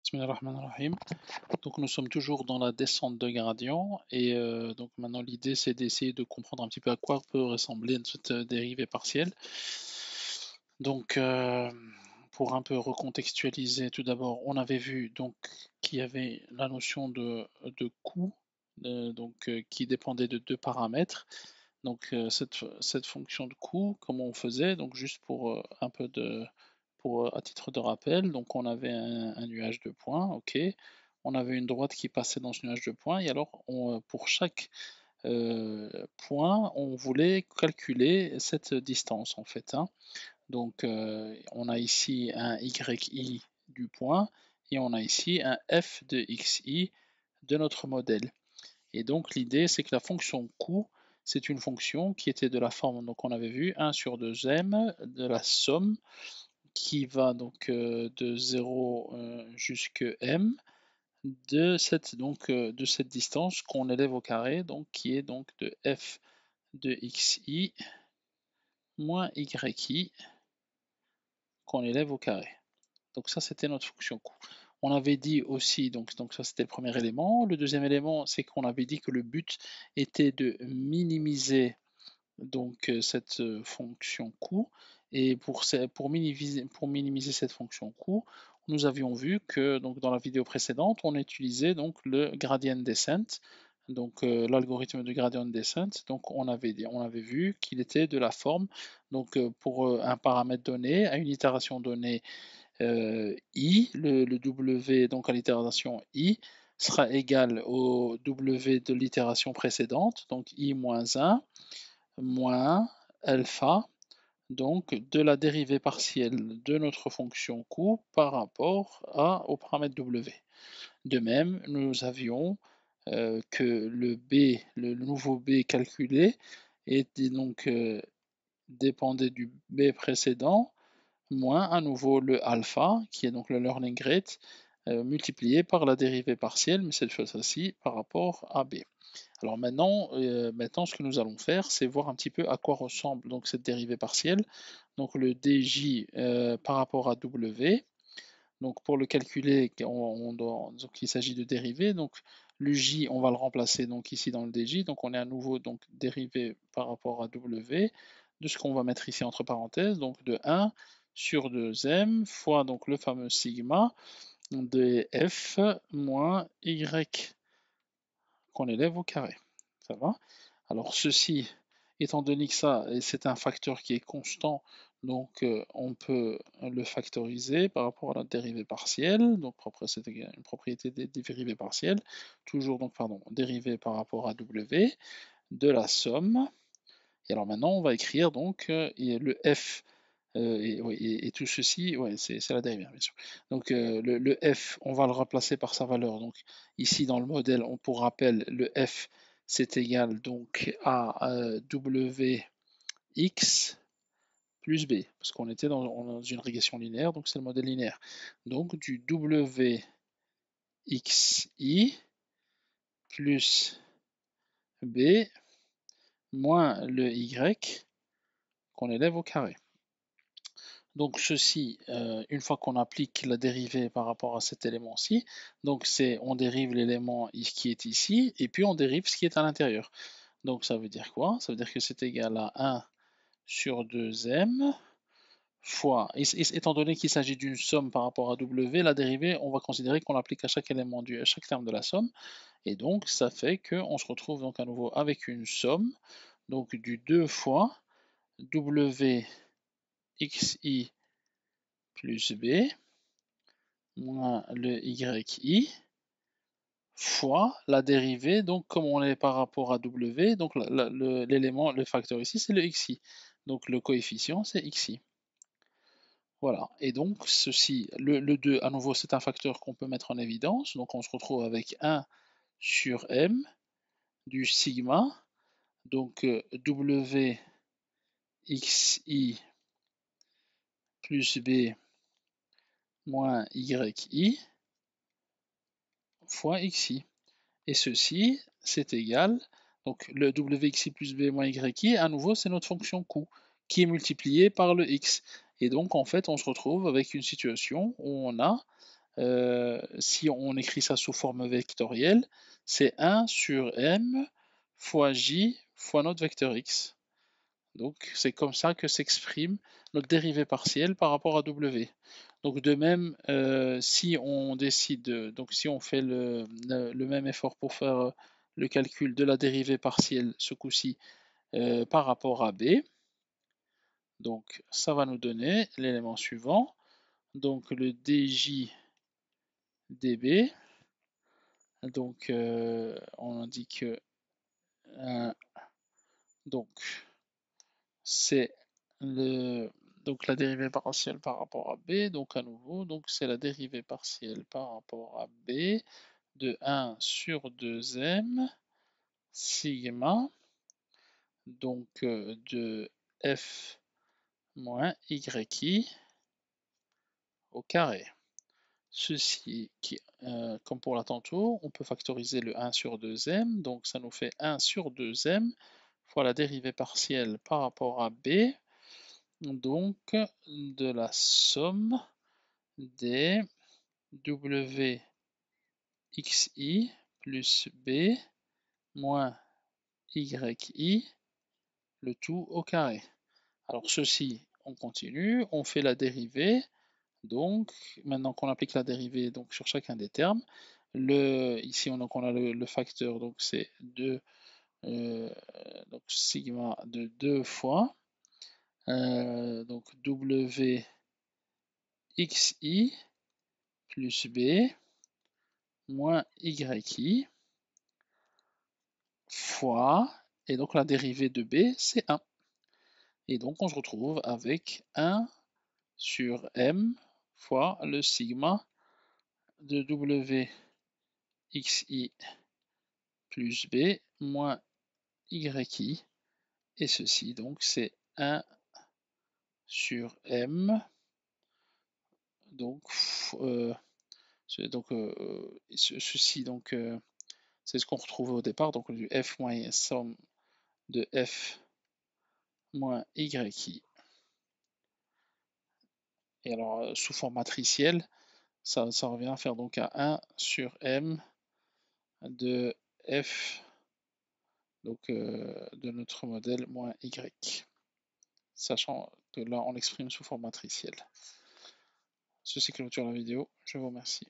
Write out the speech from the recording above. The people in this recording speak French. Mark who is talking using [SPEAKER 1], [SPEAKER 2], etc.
[SPEAKER 1] Bismillahirrahmanirrahim. Donc nous sommes toujours dans la descente de gradient et donc maintenant l'idée c'est d'essayer de comprendre un petit peu à quoi peut ressembler cette dérivée partielle. Donc pour un peu recontextualiser, tout d'abord on avait vu donc qu'il y avait la notion de coût qui dépendait de deux paramètres. Donc cette fonction de coût, comment on faisait, donc juste pour un peu de à titre de rappel, donc on avait un nuage de points, ok. On avait une droite qui passait dans ce nuage de points, et alors pour chaque point, on voulait calculer cette distance en fait, hein. Donc on a ici un yi du point, et on a ici un f de xi de notre modèle. Et donc l'idée, c'est que la fonction coût, c'est une fonction qui était de la forme, donc on avait vu 1 sur 2m de la somme qui va donc de 0 jusqu'à m de cette distance qu'on élève au carré, donc qui est donc de f de xi moins yi qu'on élève au carré. Donc ça, c'était notre fonction coût. On avait dit aussi, donc ça c'était le premier élément. Le deuxième élément, c'est qu'on avait dit que le but était de minimiser donc cette fonction coût. Et pour minimiser cette fonction coût, nous avions vu que donc, dans la vidéo précédente, on utilisait donc le gradient descent, donc l'algorithme de gradient descent. Donc on avait vu qu'il était de la forme, donc pour un paramètre donné, à une itération donnée, i, le w donc à l'itération i sera égal au w de l'itération précédente, donc i moins 1 moins alpha, donc de la dérivée partielle de notre fonction coût par rapport au paramètre w. De même, nous avions que le nouveau b calculé était donc dépendait du b précédent, moins à nouveau le alpha, qui est donc le learning rate, multiplié par la dérivée partielle, mais cette fois-ci par rapport à b. Alors maintenant, ce que nous allons faire, c'est voir un petit peu à quoi ressemble donc cette dérivée partielle. Donc le dj par rapport à w. Donc pour le calculer, donc il s'agit de dériver. Donc le j, on va le remplacer donc ici dans le dj. Donc on est à nouveau donc dérivé par rapport à w de ce qu'on va mettre ici entre parenthèses. Donc de 1 sur 2m fois donc le fameux sigma de f moins y qu'on élève au carré. Ça va? Alors ceci, étant donné que ça, c'est un facteur qui est constant, donc on peut le factoriser par rapport à la dérivée partielle, donc c'est une propriété des dérivées partielles, toujours donc pardon, dérivée par rapport à w, de la somme. Et alors maintenant on va écrire donc le f et tout ceci, ouais, c'est la dérivée, bien sûr. Donc le f, on va le remplacer par sa valeur. Donc ici dans le modèle, pour rappel, le f c'est égal donc à wx plus b, parce qu'on était dans une régression linéaire, donc c'est le modèle linéaire. Donc du wxi plus b moins le y qu'on élève au carré. Donc ceci, une fois qu'on applique la dérivée par rapport à cet élément-ci, donc on dérive l'élément qui est ici, et puis on dérive ce qui est à l'intérieur. Donc ça veut dire quoi? Ça veut dire que c'est égal à 1 sur 2m fois, étant donné qu'il s'agit d'une somme par rapport à w, la dérivée, on va considérer qu'on l'applique à chaque élément, à chaque terme de la somme, et donc ça fait qu'on se retrouve donc à nouveau avec une somme, donc du 2 fois wxi plus b moins le yi fois la dérivée, donc comme on est par rapport à w, donc l'élément, le facteur ici, c'est le xi. Donc le coefficient, c'est xi. Voilà, et donc ceci, le 2, à nouveau, c'est un facteur qu'on peut mettre en évidence, donc on se retrouve avec 1 sur m du sigma, donc wxi plus b moins yi fois xi. Et ceci, c'est égal, donc le wxi plus b moins yi, à nouveau, c'est notre fonction coût, qui est multipliée par le x. Et donc, en fait, on se retrouve avec une situation où on a si on écrit ça sous forme vectorielle, c'est 1 sur m fois j fois notre vecteur x. Donc c'est comme ça que s'exprime notre dérivée partielle par rapport à w. Donc de même, si on décide, donc si on fait le même effort pour faire le calcul de la dérivée partielle, ce coup-ci, par rapport à b, donc ça va nous donner l'élément suivant, donc le dj db, donc on indique donc c'est donc la dérivée partielle par rapport à b, donc à nouveau, donc c'est la dérivée partielle par rapport à b de 1 sur 2m sigma, donc de f moins yi au carré. Ceci, comme pour la tantôt, on peut factoriser le 1 sur 2m, donc ça nous fait 1 sur 2m fois la dérivée partielle par rapport à b, donc de la somme des wxi plus b moins yi, le tout au carré. Alors ceci, on continue, on fait la dérivée. Donc, maintenant qu'on applique la dérivée donc, sur chacun des termes, ici on a le facteur, donc c'est 2, donc sigma de 2 fois, donc wxi plus b moins yi fois, et donc la dérivée de b c'est 1. Et donc on se retrouve avec 1 sur m fois le sigma de wxi plus b moins yi, et ceci donc c'est 1 sur m, donc, ceci donc c'est ce qu'on retrouvait au départ, donc du f moins somme de f moins yi. Et alors sous forme matricielle, ça revient à faire donc à 1 sur m de f, donc de notre modèle moins y, sachant que là on l'exprime sous forme matricielle. Ceci clôture la vidéo, je vous remercie.